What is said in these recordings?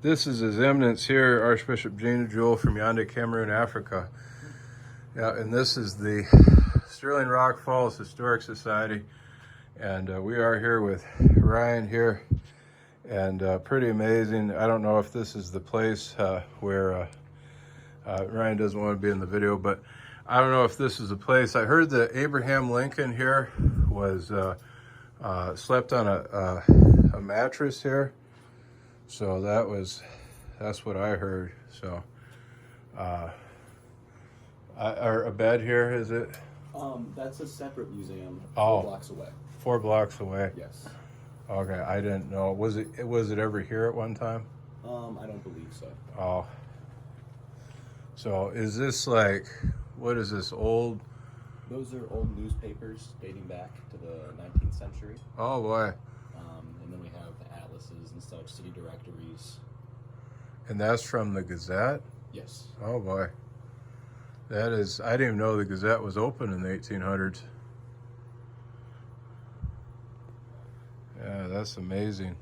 This is His Eminence here, Archbishop Gina Jewel from Yaoundé, Cameroon, Africa. Yeah, and this is the Sterling Rock Falls Historic Society, and we are here with Ryan here, and pretty amazing. I don't know if this is the place where Ryan doesn't want to be in the video, but I don't know if this is the place. I heard that Abraham Lincoln here was slept on a mattress here. So that's what I heard. So, or a bed here, is it? That's a separate museum, Oh. 4 blocks away. 4 blocks away. Yes. Okay, I didn't know. Was it ever here at one time? I don't believe so. Oh. So is this like, what is this, old? Those are old newspapers dating back to the 19th century. Oh boy. And then we have the atlases and such, city directories. And that's from the Gazette? Yes. Oh boy. That is, I didn't even know the Gazette was open in the 1800s. Yeah, that's amazing.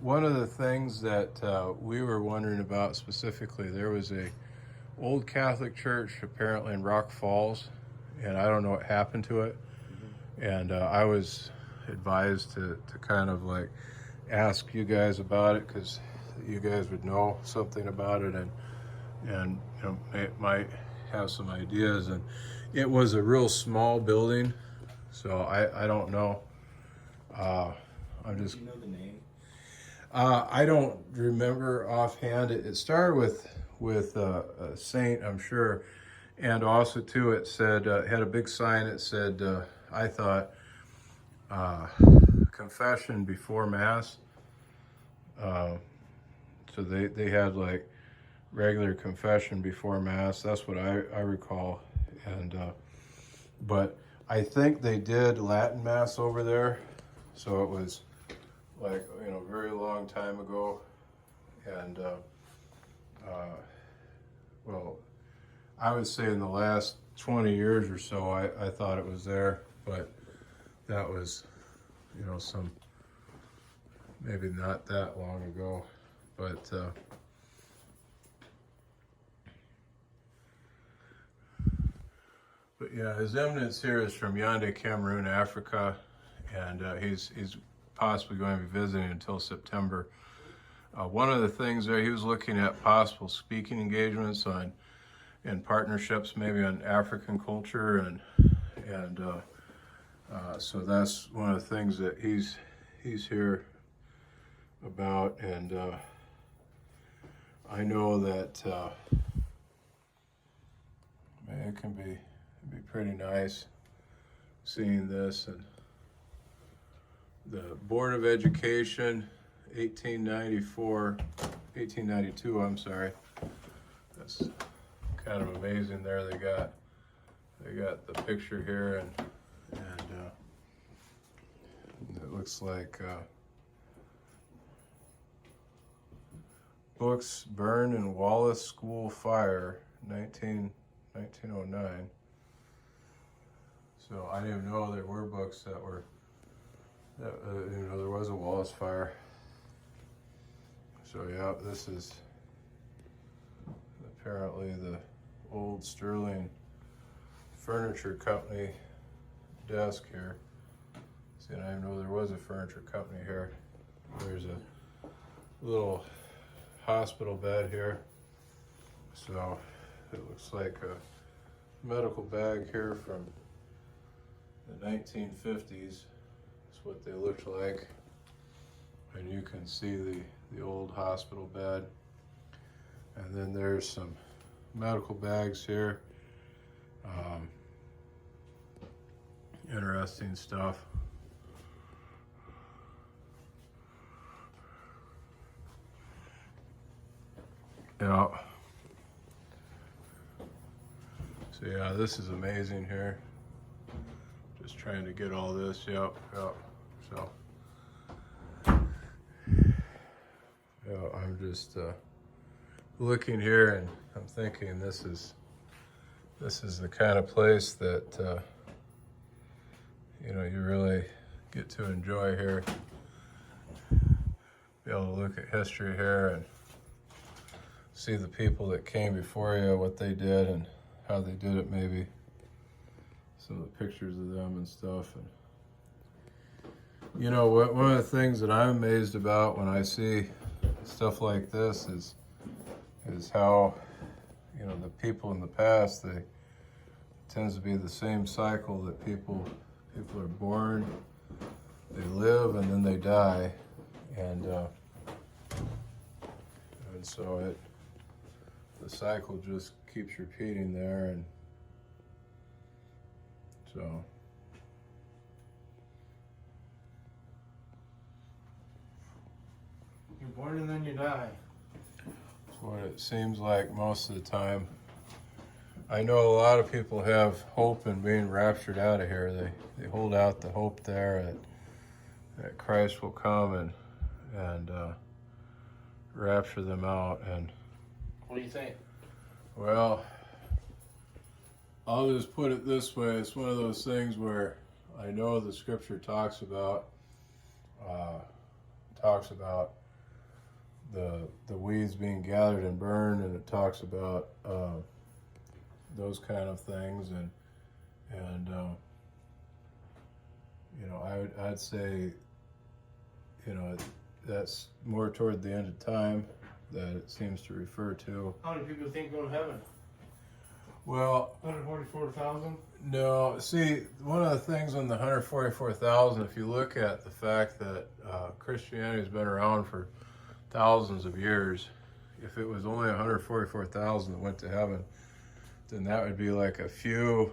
One of the things that we were wondering about specifically, there was a old Catholic church apparently in Rock Falls, and I don't know what happened to it. And I was advised to kind of like ask you guys about it, because you guys would know something about it, and you know, might have some ideas. And it was a real small building, so I don't know. I'm just. Do you know the name? I don't remember offhand. It started with a saint, I'm sure, and also too it said it had a big sign. It said I thought confession before Mass. So they had like regular confession before Mass. That's what I recall. And but I think they did Latin Mass over there. So it was like, you know, very long time ago. And well, I would say in the last 20 years or so, I thought it was there, but that was, you know, maybe not that long ago, but yeah, His Eminence here is from Yaoundé, Cameroon, Africa, and he's possibly going to be visiting until September. One of the things there, he was looking at possible speaking engagements and partnerships, maybe on African culture, and so that's one of the things that he's here about. And I know that man, it can be pretty nice seeing this. And the Board of Education, 1892, I'm sorry. That's kind of amazing there. They got the picture here, and it looks like books burned in Wallace School fire, 1909. So I didn't even know there were books that were, you know, there was a Wallace fire. So yeah, this is apparently the old Sterling Furniture Company desk here. See, and I didn't know there was a furniture company here. There's a little hospital bed here. So it looks like a medical bag here from the 1950s. That's what they looked like. And you can see the old hospital bed. And then there's some medical bags here. Interesting stuff. Yeah. So yeah, this is amazing here. Just trying to get all this, yep. So, yeah, I'm just looking here, and I'm thinking this is the kind of place that you know, you really get to enjoy here. be able to look at history here and see the people that came before you, what they did and how they did it, maybe some of the pictures of them and stuff. And you know, one of the things that I'm amazed about when I see stuff like this is how, you know, the people in the past, it tends to be the same cycle that people are born, they live, and then they die, and so the cycle just keeps repeating there, and so. You're born and then you die. That's what it seems like most of the time. I know a lot of people have hope in being raptured out of here. They hold out the hope there that Christ will come and rapture them out. And What do you think? well, I'll just put it this way: it's one of those things where I know the Scripture talks about the weeds being gathered and burned, and it talks about those kind of things, and you know, I'd say, you know, that's more toward the end of time that it seems to refer to. How many people think go to heaven? Well, 144,000? no, see, one of the things on the 144,000, if you look at the fact that Christianity has been around for thousands of years, if it was only 144,000 that went to heaven, then that would be like a few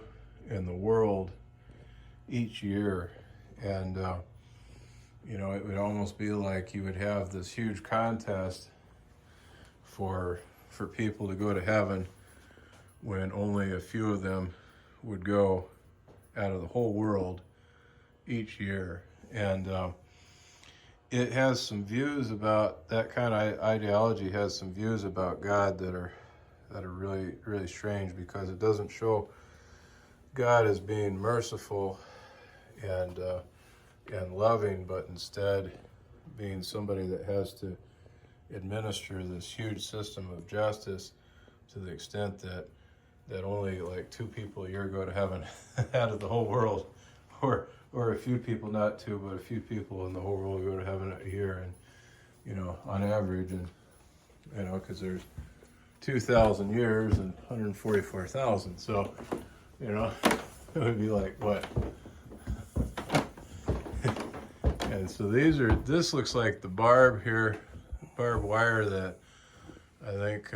in the world each year. And, you know, it would almost be like you would have this huge contest for people to go to heaven when only a few of them would go out of the whole world each year. And it has some views about that kind of ideology, has some views about God that are really, really strange, because it doesn't show God as being merciful and loving, but instead being somebody that has to administer this huge system of justice to the extent that only like 2 people a year go to heaven out of the whole world, or a few people, not 2, but a few people in the whole world go to heaven a year, and you know, on average, and you know, because there's 2,000 years and 144,000, so you know, it would be like what? And so this looks like the barbed wire that I think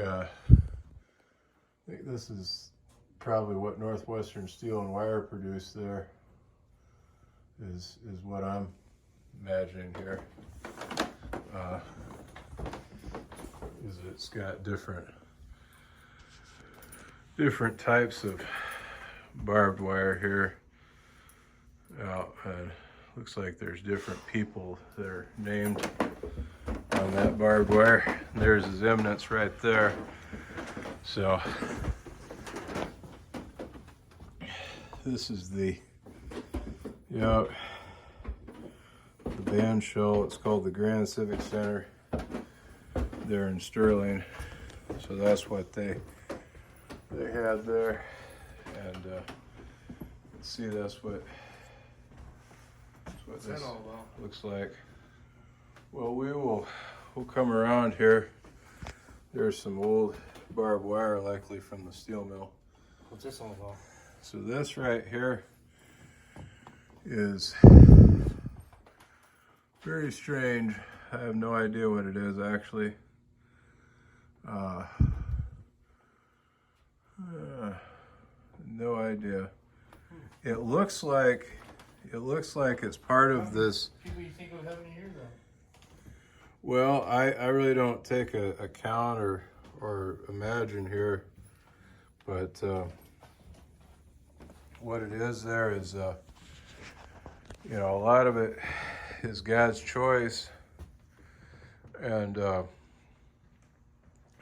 this is probably what Northwestern Steel and Wire produced there, is what I'm imagining here. Is it's got different types of barbed wire here. And looks like there's different people that are named on that barbed wire. There's his eminence right there. So this is the band show. It's called the Grand Civic Center there in Sterling. So that's what they had there, and let's see, that's what this looks like. Well, we'll come around here. There's some old barbed wire, likely from the steel mill. What's this all about? So this right here is very strange. I have no idea what it is, actually. No idea. It looks like it's part of this. People you think of heaven a year then? Well, I really don't take a count or imagine here, but what it is there is, you know, a lot of it is God's choice, and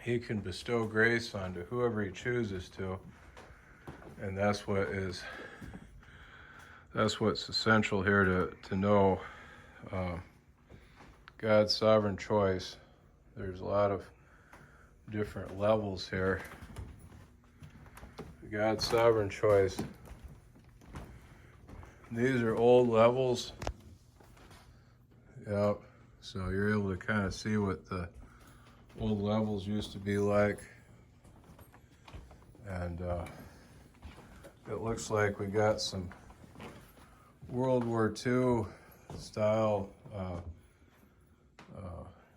He can bestow grace onto whoever He chooses to, and that's what's essential here to know. God's sovereign choice. There's a lot of different levels here. God's sovereign choice. These are old levels. Yep. So you're able to kind of see what the old levels used to be like. And it looks like we got some World War II style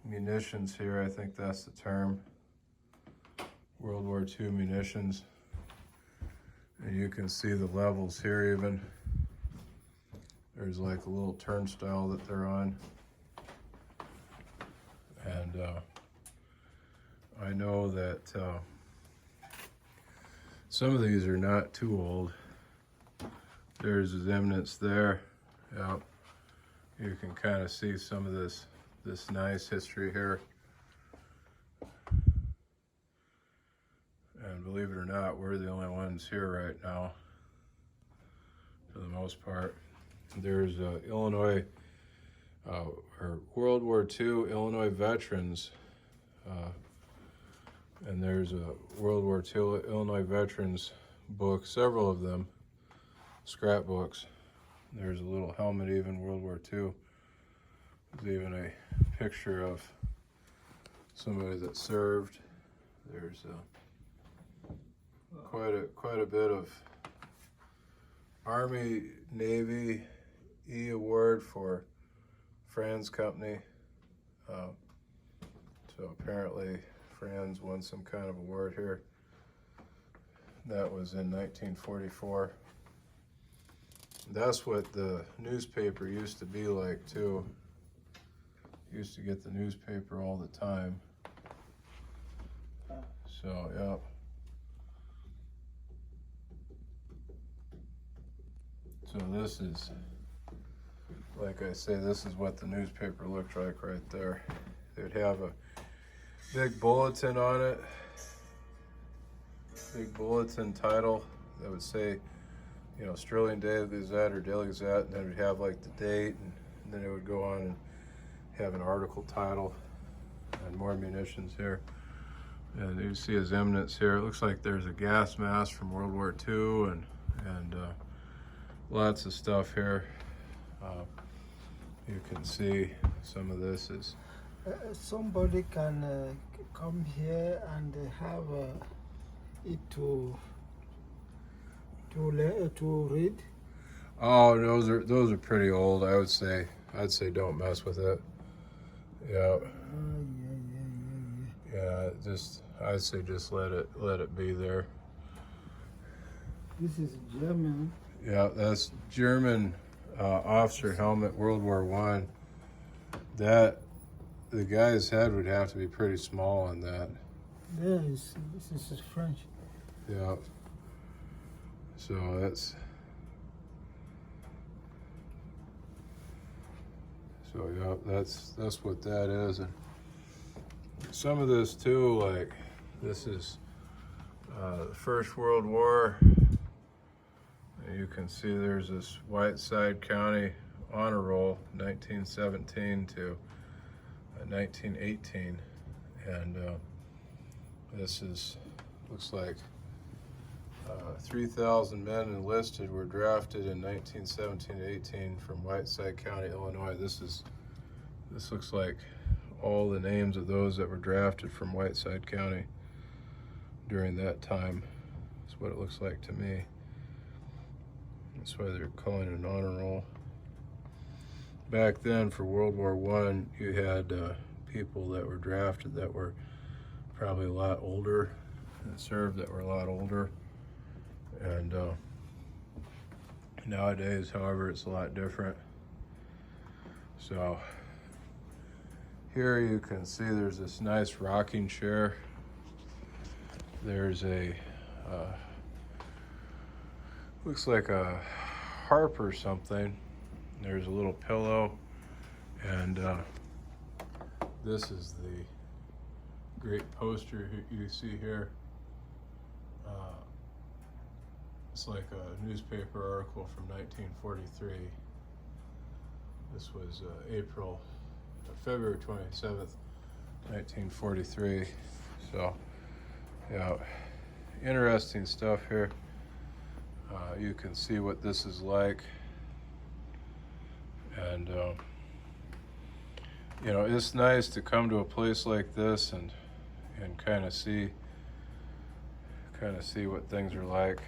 munitions here. I think that's the term. World War II munitions. And you can see the levels here even. There's like a little turnstile that they're on. And I know that some of these are not too old. There's his eminence there. Yep. You can kind of see some of this nice history here. And believe it or not, we're the only ones here right now, for the most part. There's Illinois, or World War II Illinois veterans, and there's a World War II Illinois veterans book, several of them, scrapbooks. There's a little helmet, even World War II. There's even a picture of somebody that served. There's quite a bit of Army, Navy, E award for Franz Company. So apparently Franz won some kind of award here. That was in 1944. That's what the newspaper used to be like too. Used to get the newspaper all the time. So, yeah. So this is, like I say, this is what the newspaper looked like right there. They'd have a big bulletin on it, big bulletin title that would say, you know, Sterling Daily Gazette or Daily Gazette, and then it would have like the date, and then it would go on and have an article title and more munitions here. And you see his eminence here. It looks like there's a gas mask from World War II and lots of stuff here. You can see some of this is. Somebody can come here and have it to read. Oh, those are pretty old. I'd say don't mess with it. Yeah. Yeah. I'd say just let it be there. This is German. Yeah, that's German officer helmet, World War I. That the guy's head would have to be pretty small on that. This is French. Yeah. So that's. So yeah, that's what that is, and some of this too, like this is the First World War. You can see there's this Whiteside County honor roll, 1917 to 1918, and this looks like 3,000 men enlisted were drafted in 1917-18 from Whiteside County, Illinois. This looks like all the names of those that were drafted from Whiteside County during that time. That's what it looks like to me. That's why they're calling it an honor roll. Back then, for World War I, you had people that were drafted that were probably a lot older and served that were a lot older. And nowadays, however, it's a lot different. So here you can see there's this nice rocking chair. There's a looks like a harp or something. There's a little pillow, and this is the great poster you see here. It's like a newspaper article from 1943. This was April February 27th, 1943. So, yeah, interesting stuff here. You can see what this is like. And, you know, it's nice to come to a place like this and kind of see what things are like.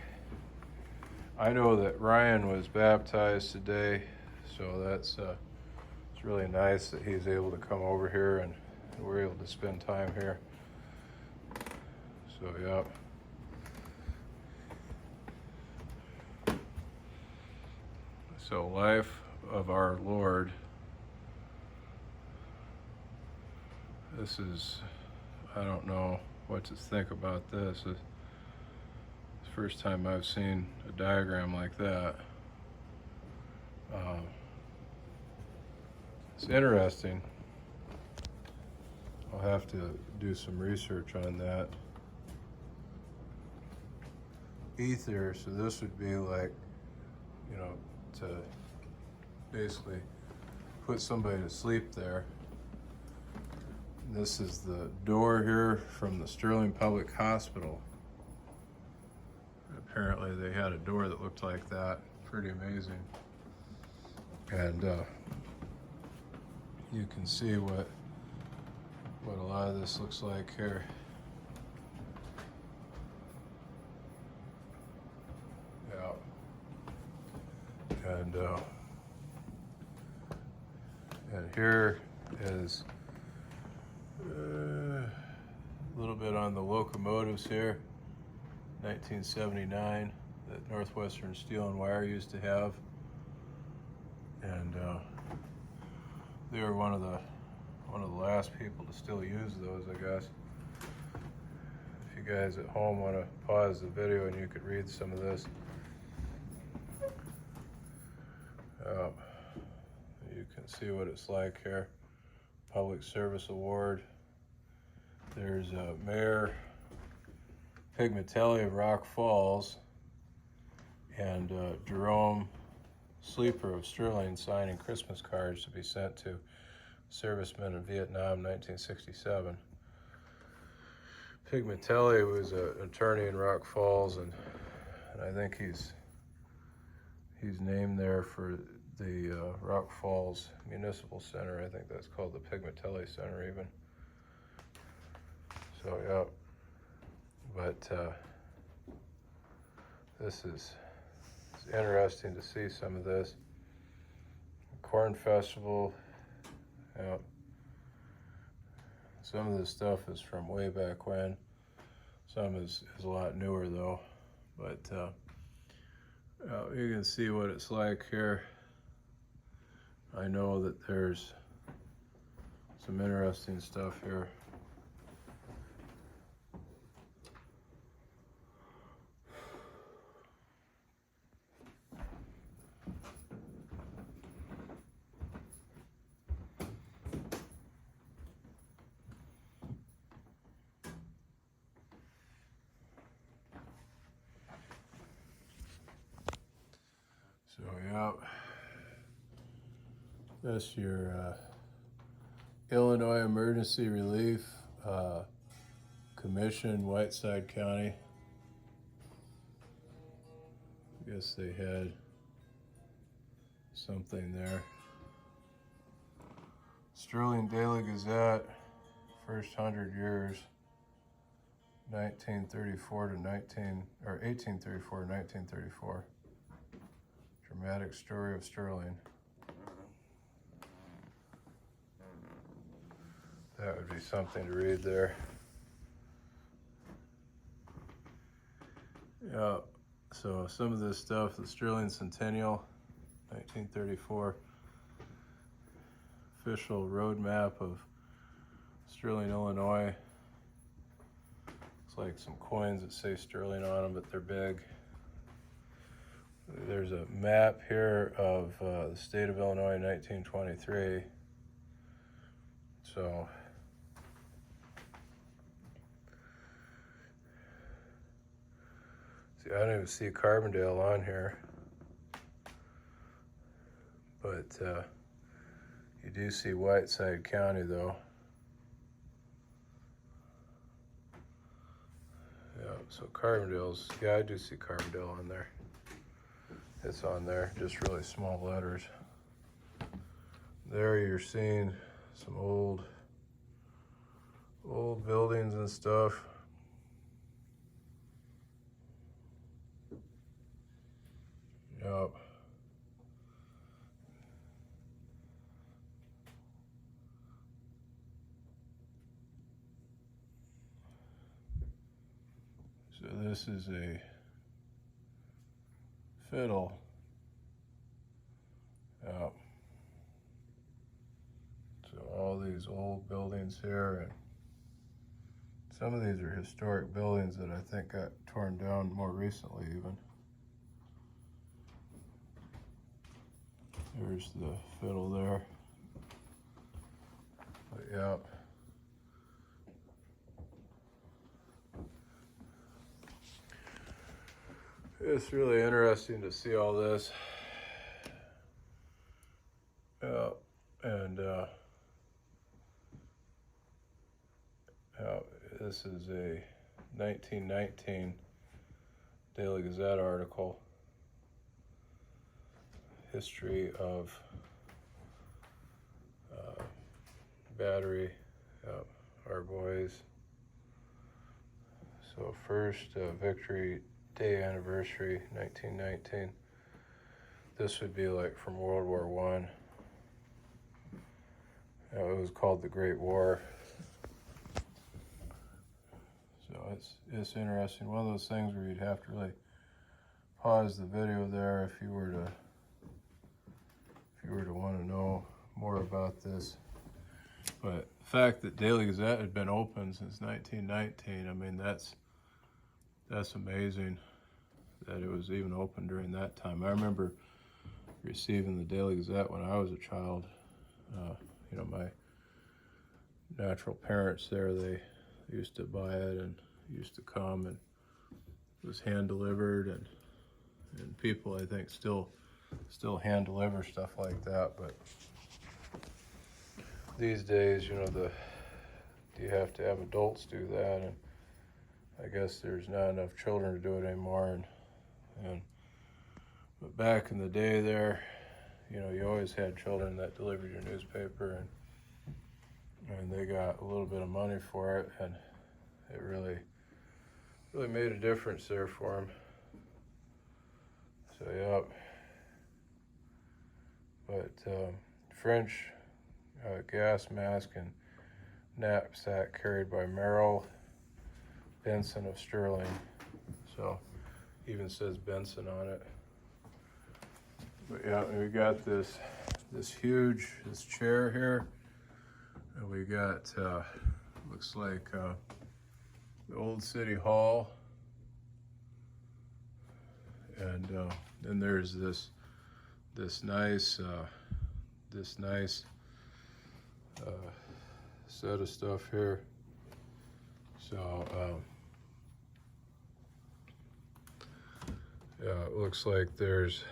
I know that Ryan was baptized today, so that's it's really nice that he's able to come over here and we're able to spend time here. So, yeah. So, life of our Lord. This is, I don't know what to think about this. It's the first time I've seen a diagram like that. It's interesting. I'll have to do some research on that. Ether, so this would be like, you know, to basically put somebody to sleep there. This is the door here from the Sterling Public Hospital. Apparently they had a door that looked like that. Pretty amazing. And you can see what a lot of this looks like here. Yeah. And here is a little bit on the locomotives here. 1979 that Northwestern Steel and Wire used to have, and they were one of the last people to still use those, I guess. If you guys at home want to pause the video and you could read some of this. You can see what it's like here. Public Service Award. There's Mayor Pigmatelli of Rock Falls and Jerome Sleeper of Sterling signing Christmas cards to be sent to servicemen in Vietnam, 1967. Pigmatelli was an attorney in Rock Falls, and I think he's named there for the Rock Falls Municipal Center. I think that's called the Pigmatelli Center even. So, yeah. But it's interesting to see some of this. Corn Festival. Yeah. Some of this stuff is from way back when. Some is a lot newer though. But you can see what it's like here. I know that there's some interesting stuff here. So, yeah, that's your Illinois Emergency Relief Commission, Whiteside County. I guess they had something there. Sterling Daily Gazette, first 100 years, 1834 to 1934. Dramatic story of Sterling. That would be something to read there. Yeah, so some of this stuff, the Sterling Centennial, 1934. Official road map of Sterling, Illinois. It's like some coins that say Sterling on them, but they're big. There's a map here of the state of Illinois in 1923. So, see, I don't even see Carbondale on here. But You do see Whiteside County though. Yeah, so Carbondale's, yeah, I do see Carbondale on there. It's on there, just really small letters. There you're seeing some old buildings and stuff. Yep. So this is a fiddle. Yep. So all these old buildings here, and some of these are historic buildings that I think got torn down more recently even. There's the fiddle there. But yeah. It's really interesting to see all this. Yeah, and this is a 1919 Daily Gazette article. History of Battery, our boys. So first Victory Day anniversary, 1919. This would be like from World War I. It was called the Great War. So it's interesting. One of those things where you'd have to really pause the video there if you were to want to know more about this. But the fact that Daily Gazette had been open since 1919, I mean, that's amazing that it was even open during that time. I remember receiving the Daily Gazette when I was a child. You know, my natural parents there, they used to buy it and used to come, and it was hand delivered, and people, I think, still hand deliver stuff like that. But these days, you know, you have to have adults do that, and I guess there's not enough children to do it anymore. But back in the day there, you know, you always had children that delivered your newspaper, and they got a little bit of money for it, and it really made a difference there for them. So yeah. But French gas mask and knapsack carried by Merrill Benson of Sterling. So even says Benson on it. But yeah, we got this huge chair here, and we got looks like the old city hall, and then there's this nice set of stuff here. So yeah, it looks like there's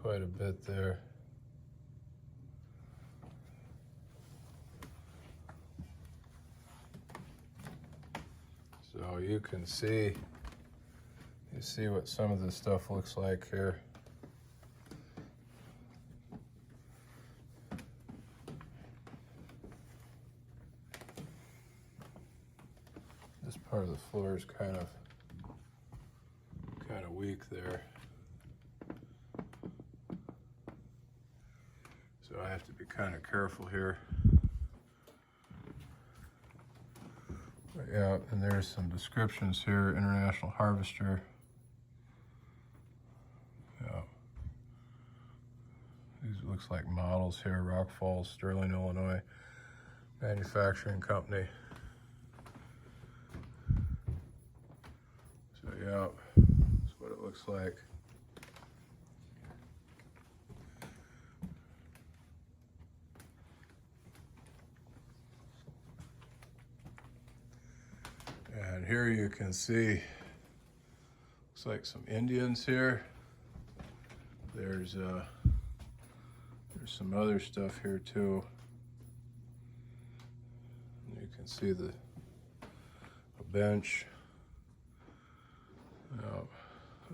quite a bit there. So you can see what some of this stuff looks like here. This part of the floor is kind of weak there. So I have to be kind of careful here. But yeah, and there's some descriptions here. International Harvester. Yeah. These looks like models here. Rock Falls, Sterling, Illinois Manufacturing Company. So yeah, that's what it looks like. And here you can see, looks like some Indians here. There's some other stuff here too. You can see a bench.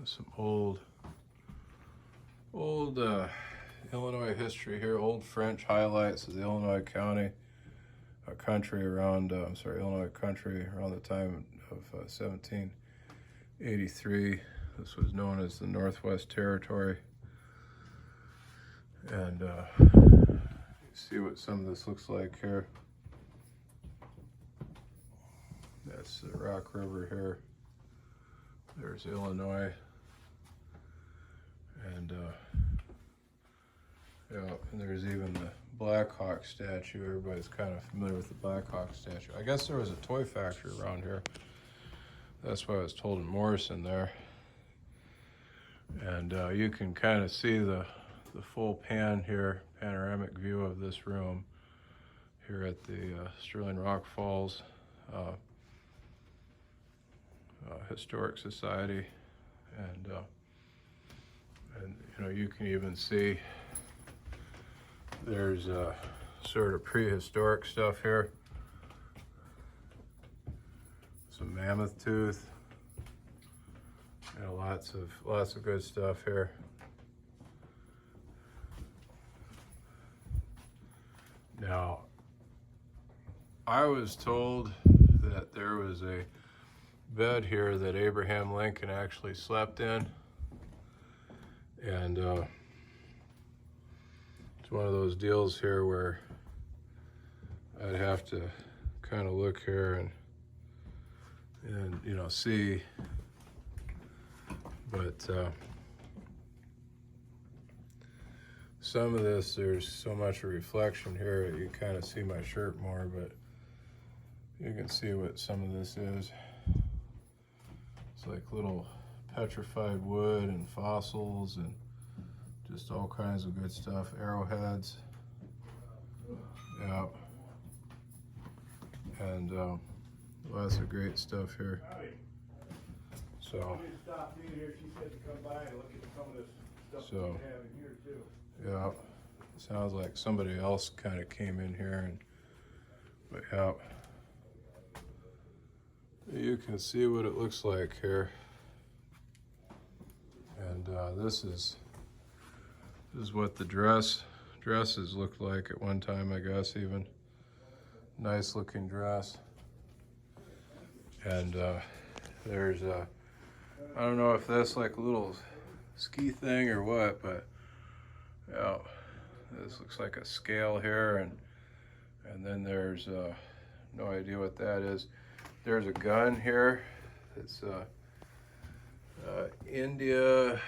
Some old Illinois history here. Old French highlights of the Illinois country around. Illinois country around the time of 1783. This was known as the Northwest Territory. And you see what some of this looks like here. That's the Rock River here. There's Illinois. And and there's even the Black Hawk statue. Everybody's kind of familiar with the Black Hawk statue. I guess there was a toy factory around here. That's what I was told in Morrison there. And you can kind of see the full panoramic view of this room here at the Sterling Rock Falls Historic Society. And you can even see there's sort of prehistoric stuff here. Some mammoth tooth. Lots of good stuff here. Now, I was told that there was a bed here that Abraham Lincoln actually slept in. And it's one of those deals here where I'd have to kind of look here and see. But some of this, there's so much reflection here that you kind of see my shirt more, but you can see what some of this is. It's like little petrified wood and fossils and just all kinds of good stuff. Arrowheads. Yeah. And lots of great stuff here. So, yeah, sounds like somebody else kind of came in here, but yeah, you can see what it looks like here. And this is what the dresses looked like at one time, I guess. Even nice looking dress. And there's I don't know if that's like a little ski thing or what, but yeah, this looks like a scale here, and then there's no idea what that is. There's a gun here. It's Indiana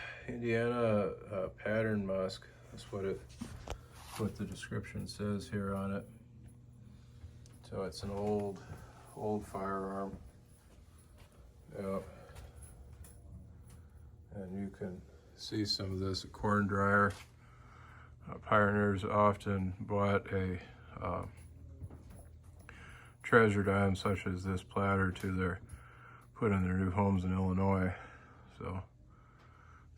pattern musk. That's what the description says here on it. So it's an old firearm. Yeah. And you can see some of this corn dryer. Pioneers often bought a treasured item such as this platter to put in their new homes in Illinois. So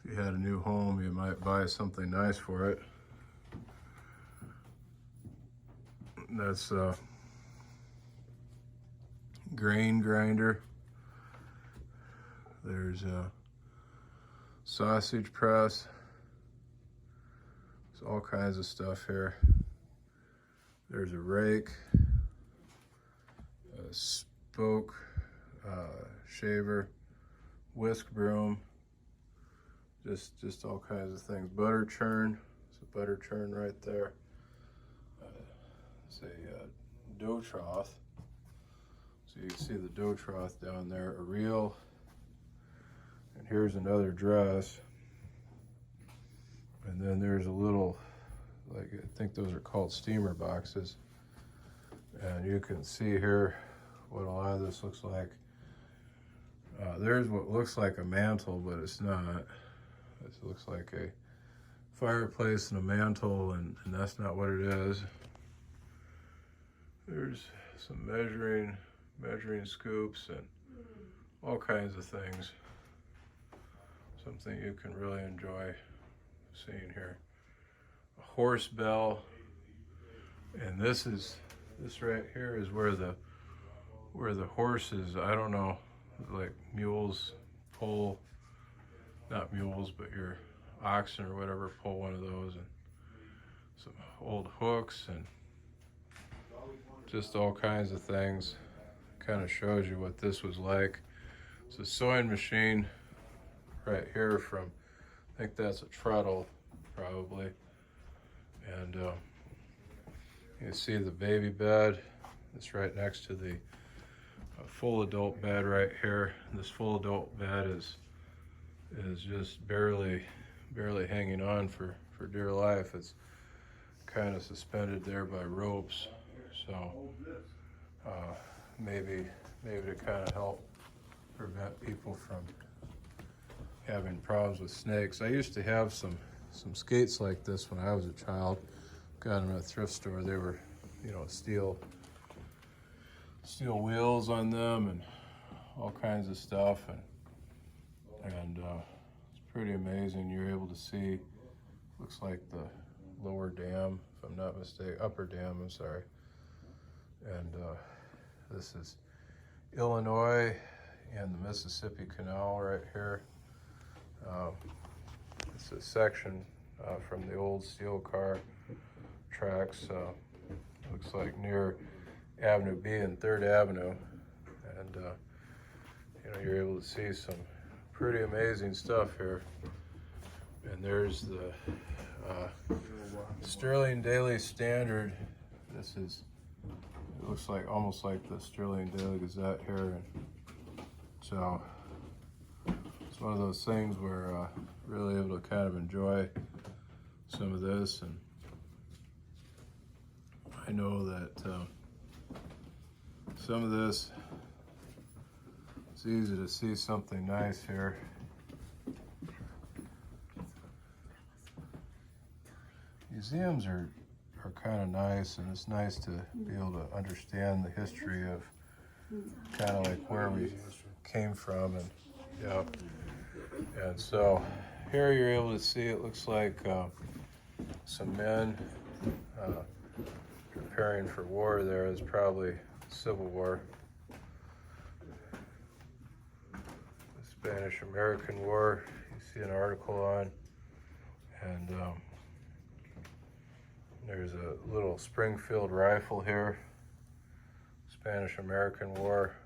if you had a new home, you might buy something nice for it. That's a grain grinder. There's a sausage press. There's all kinds of stuff here. There's a rake, a spoke shaver, whisk broom, just all kinds of things. Butter churn. It's a butter churn right there. It's a dough trough. So you can see the dough trough down there. A reel. And here's another dress. And then there's a little, I think those are called steamer boxes. And you can see here what a lot of this looks like. There's what looks like a mantle, but it's not. It looks like a fireplace and a mantle, and that's not what it is. There's some measuring scoops and all kinds of things. Something you can really enjoy. seeing here. A horse bell. And this right here is where the horses, I don't know, like mules pull, not mules, but your oxen or whatever pull one of those, and some old hooks and just all kinds of things. Kind of shows you what this was like. It's a sewing machine right here from, I think that's a treadle probably. And you see the baby bed. It's right next to the full adult bed right here. This full adult bed is just barely hanging on for dear life. It's kind of suspended there by ropes. So maybe to kind of help prevent people from having problems with snakes. I used to have some skates like this when I was a child. Got them at a thrift store. They were, you know, steel wheels on them and all kinds of stuff, and it's pretty amazing. You're able to see, looks like the lower dam, if I'm not mistaken, upper dam, I'm sorry. And this is Illinois and the Mississippi Canal right here. It's a section from the old steel car tracks. Looks like near Avenue B and 3rd Avenue. And you know, you're able to see some pretty amazing stuff here. And there's the Sterling Daily Standard. This is, it looks like almost like the Sterling Daily Gazette here. And so it's one of those things where really able to kind of enjoy some of this. And I know that some of this, it's easy to see something nice here. Museums are kind of nice, and it's nice to be able to understand the history of kind of like where we came from. And yeah, and so here you're able to see, it looks like some men preparing for war. There is probably Civil War, the Spanish-American War. You see an article on, and there's a little Springfield rifle here, Spanish-American War,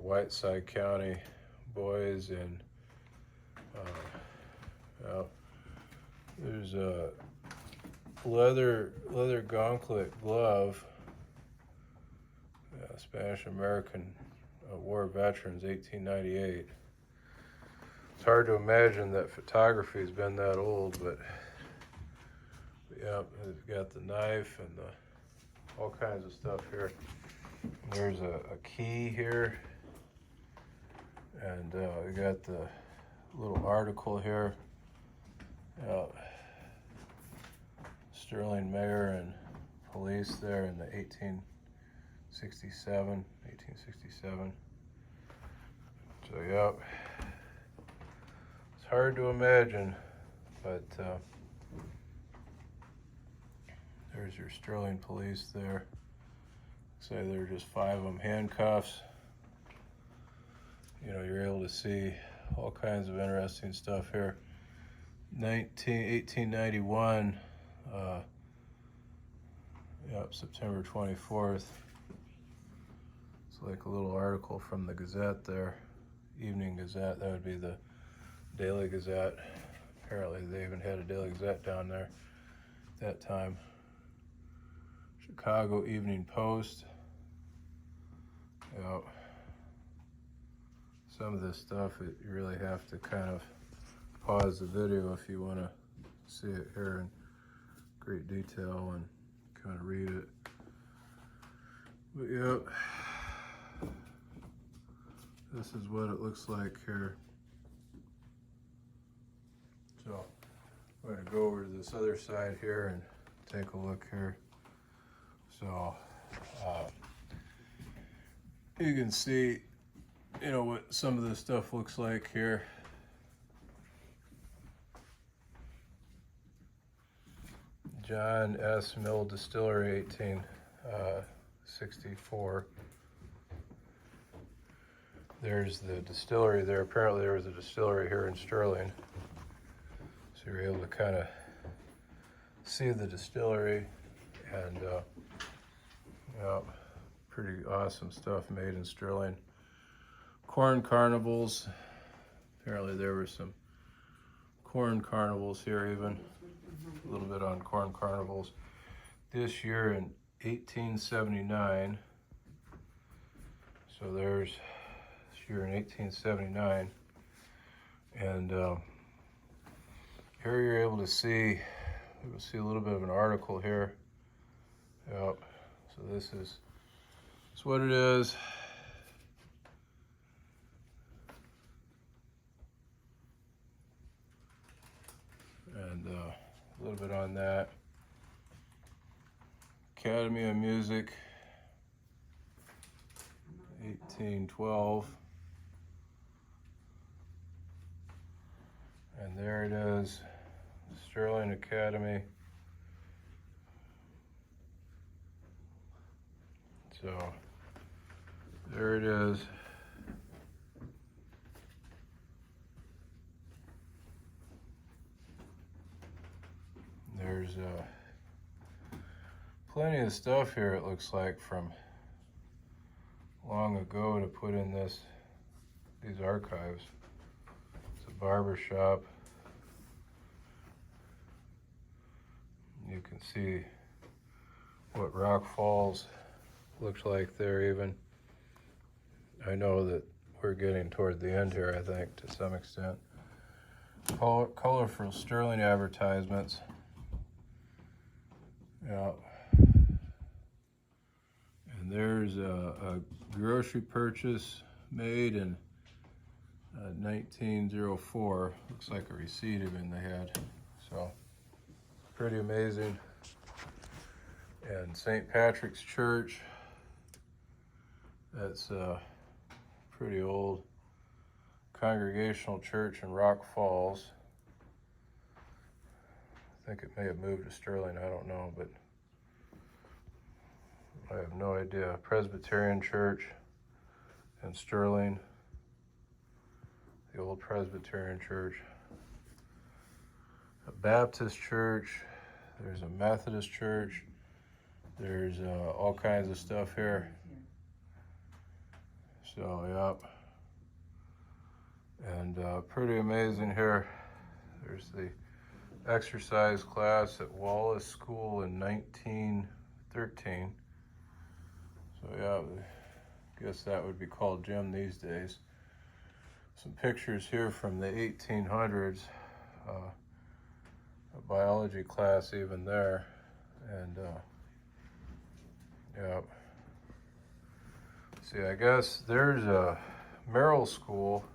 Whiteside County boys, and there's a leather gauntlet glove, Spanish-American War veterans, 1898. It's hard to imagine that photography has been that old, but yeah, it's got the knife and all kinds of stuff here. There's a key here, and we got the little article here. Sterling mayor and police there in the 1867. So yeah, it's hard to imagine, but there's your Sterling police there. Say there are just 5 of them, handcuffs. You know, you're able to see all kinds of interesting stuff here. 1891, September 24th. It's like a little article from the Gazette there, Evening Gazette. That would be the Daily Gazette. Apparently they even had a Daily Gazette down there at that time. Chicago Evening Post. Yep. Some of this stuff, you really have to kind of pause the video if you want to see it here in great detail and kind of read it. But yep, this is what it looks like here. So I'm going to go over to this other side here and take a look here. So you can see, you know, what some of this stuff looks like here. John S. Mill Distillery, 1864. There's the distillery there. Apparently there was a distillery here in Sterling. So you're able to kind of see the distillery, and yeah, pretty awesome stuff made in Sterling. Corn carnivals. Apparently there were some corn carnivals here, even a little bit on corn carnivals. This year in 1879. So there's this year in 1879, and here you're able to see. You'll see a little bit of an article here. Yep. So this is what it is. And a little bit on that. Academy of Music, 1812. And there it is, Sterling Academy. So there it is. There's plenty of stuff here, it looks like, from long ago to put in these archives. It's a barber shop. You can see what Rock Falls looks like there even. I know that we're getting toward the end here, I think, to some extent. Colorful Sterling advertisements. Yeah. And there's a grocery purchase made in 1904. Looks like a receipt even they had. So, pretty amazing. And St. Patrick's Church. That's pretty old. Congregational Church in Rock Falls. I think it may have moved to Sterling, I don't know, but I have no idea. Presbyterian Church in Sterling, the old Presbyterian Church. A Baptist Church, there's a Methodist Church, there's all kinds of stuff here. So, yep. And pretty amazing here. There's the exercise class at Wallace School in 1913. So yeah, I guess that would be called gym these days. Some pictures here from the 1800s. A biology class even there. And yeah. See, I guess there's a Merrill School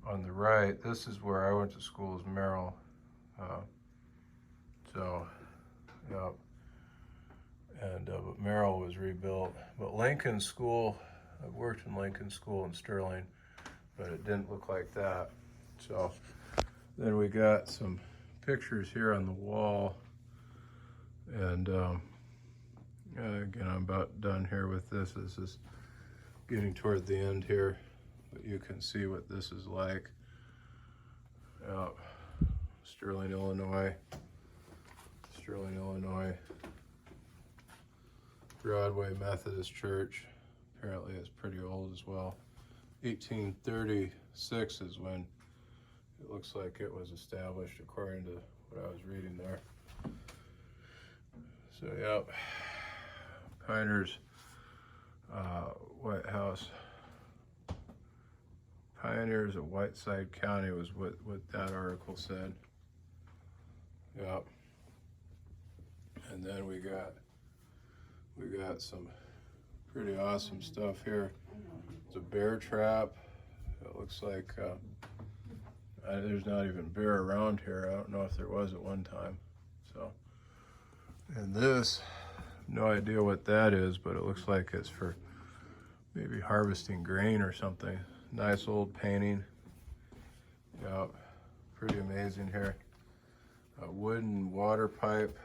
on the right. This is where I went to school, is Merrill. So, yeah. And but Merrill was rebuilt. But Lincoln School, I've worked in Lincoln School in Sterling, but it didn't look like that. So then we got some pictures here on the wall. And again, I'm about done here with this. This is getting toward the end here, but you can see what this is like. Sterling, Illinois. Sterling, Illinois. Broadway Methodist Church. Apparently it's pretty old as well. 1836 is when it looks like it was established, according to what I was reading there. So, yep. Piners White House. Pioneers of Whiteside County was what that article said. Yep. And then we got some pretty awesome stuff here. It's a bear trap. It looks like there's not even bear around here. I don't know if there was at one time. So, and this, no idea what that is, but it looks like it's for maybe harvesting grain or something. Nice old painting. Yeah, pretty amazing here. a wooden water pipe.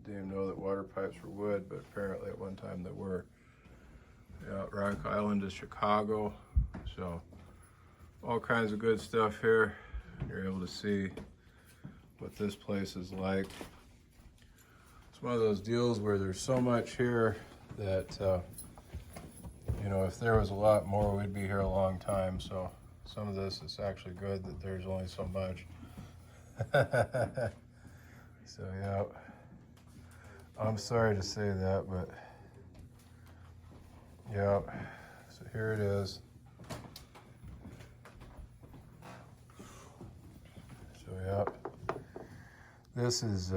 Didn't even know that water pipes were wood, but apparently at one time they were. Yeah, Rock Island is Chicago. So all kinds of good stuff here. You're able to see what this place is like. It's one of those deals where there's so much here that, you know, if there was a lot more, we'd be here a long time. So some of this is actually good that there's only so much. So yeah, I'm sorry to say that, but yeah, so here it is. So yeah, this is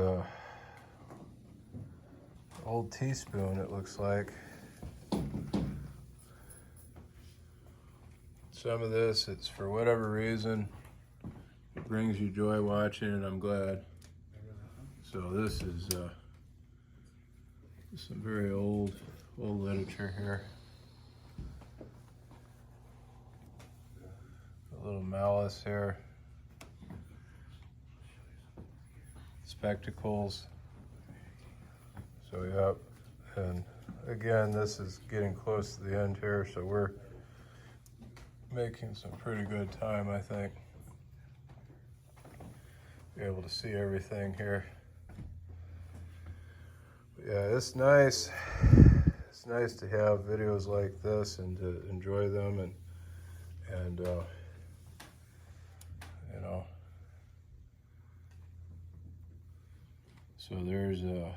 old teaspoon, it looks like. Some of this, it's for whatever reason, it brings you joy watching it, I'm glad. So this is some very old literature here. A little malice here. Spectacles. So yep, and again, this is getting close to the end here, so we're making some pretty good time, I think. Be able to see everything here. But yeah, it's nice. It's nice to have videos like this and to enjoy them and you know. So there's a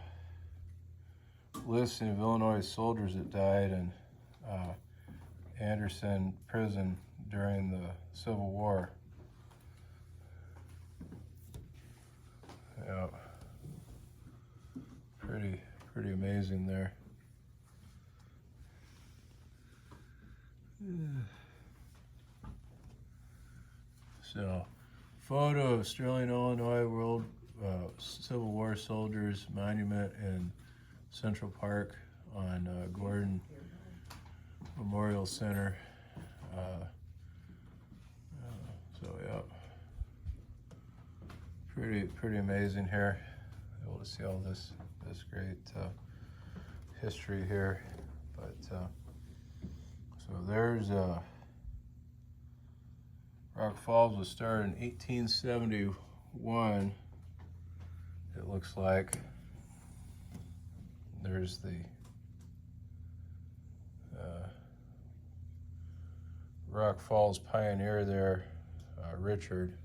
listing of Illinois soldiers that died in Anderson prison during the Civil War. Yeah, pretty amazing there. So, photo of Sterling, Illinois World Civil War Soldiers Monument in Central Park on Gordon Memorial Center. So yeah, pretty amazing here. Able to see all this great history here. But so there's Rock Falls was started in 1871. It looks like. There's the Rock Falls pioneer there, Richard.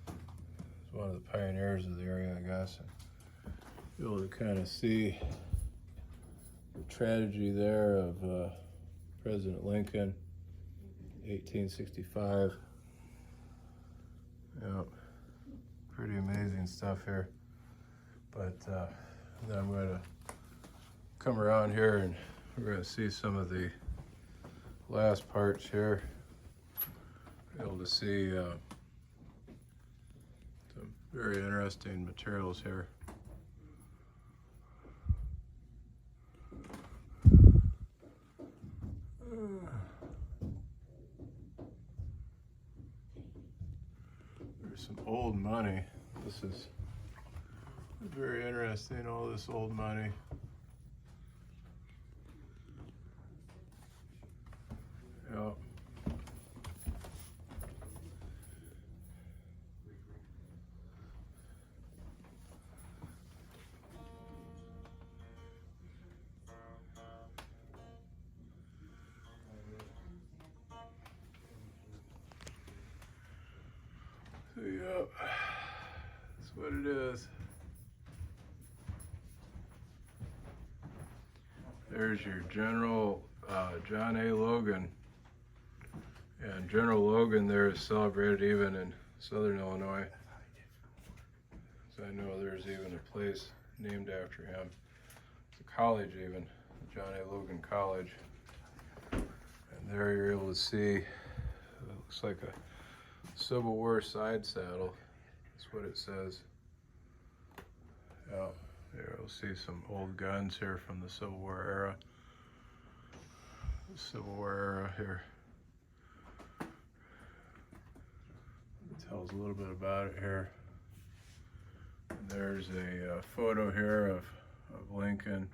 He's one of the pioneers of the area, I guess. And able to kind of see the tragedy there of President Lincoln, 1865. Yep, pretty amazing stuff here. But then I'm going to come around here and we're going to see some of the last parts here. Be able to see some very interesting materials here. There's some old money. This is very interesting, all this old money. Yep. So yep, that's what it is. There's your General John A. Logan. And General Logan there is celebrated even in Southern Illinois. So I know there's even a place named after him. It's a college even, John A. Logan College. And there you're able to see, it looks like a Civil War side saddle. That's what it says. Yeah, there you'll see some old guns here from the Civil War era. The Civil War era here. It tells a little bit about it here. There's a photo here of Lincoln.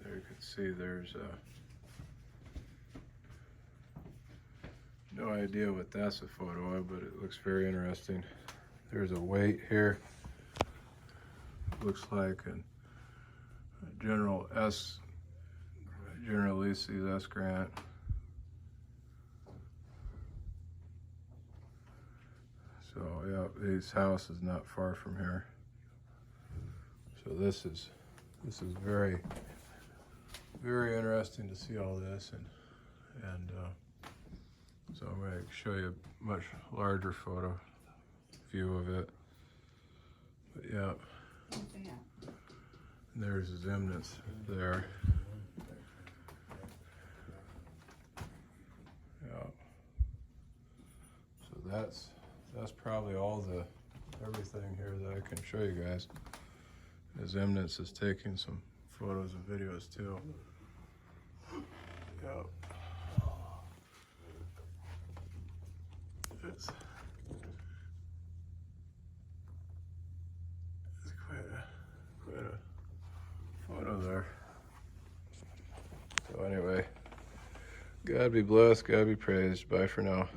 There you can see there's no idea what that's a photo of, but it looks very interesting. There's a weight here. Looks like a General Ulysses S. Grant. So yeah, his house is not far from here. So this is very, very interesting to see all this, and so I'm going to show you a much larger photo view of it. But yeah, there's his eminence there. Yeah. So that's probably all everything here that I can show you guys. His Eminence is taking some photos and videos too. Yep. It's quite a photo there. So anyway, God be blessed, God be praised. Bye for now.